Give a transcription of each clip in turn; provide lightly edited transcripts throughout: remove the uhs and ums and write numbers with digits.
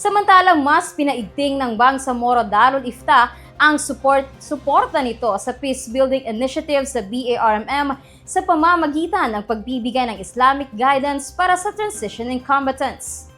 Samantalang mas pinaigting ng Bangsamoro Darul Ifta ang suporta nito sa peace-building initiative sa BARMM sa pamamagitan ng pagbibigay ng Islamic guidance para sa transitioning combatants.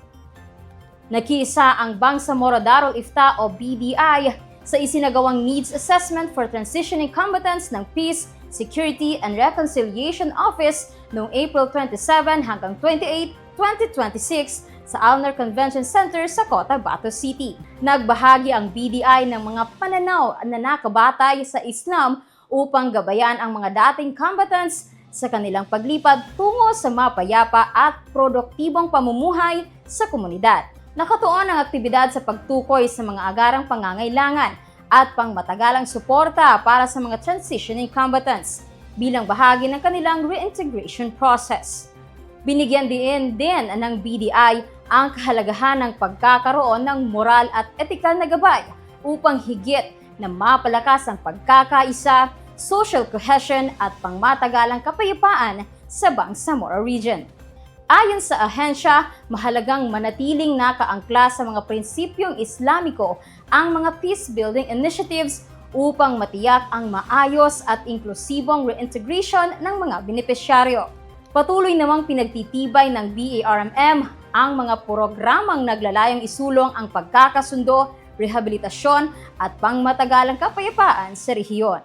Nakiisa ang Bangsamoro Darul Ifta o BDI sa isinagawang needs assessment for transitioning combatants ng Peace, Security and Reconciliation Office noong April 27 hanggang 28, 2026 sa Alnar Convention Center sa Cotabato City. Nagbahagi ang BDI ng mga pananaw na nakabatay sa Islam upang gabayan ang mga dating combatants sa kanilang paglipad tungo sa mapayapa at produktibong pamumuhay sa komunidad. Nakatuon ang aktibidad sa pagtukoy sa mga agarang pangangailangan at pangmatagalang suporta para sa mga transitioning combatants bilang bahagi ng kanilang reintegration process. Binigyan din ng BDI ang kahalagahan ng pagkakaroon ng moral at etikal na gabay upang higit na mapalakas ang pagkakaisa, social cohesion at pangmatagalang kapayapaan sa Bangsamoro Region. Ayon sa ahensya, mahalagang manatiling nakaangkla sa mga prinsipyong Islamiko ang mga peace-building initiatives upang matiyak ang maayos at inklusibong reintegration ng mga benepisyaryo. Patuloy namang pinagtitibay ng BARMM ang mga programang naglalayong isulong ang pagkakasundo, rehabilitasyon at pangmatagalang kapayapaan sa rehiyon.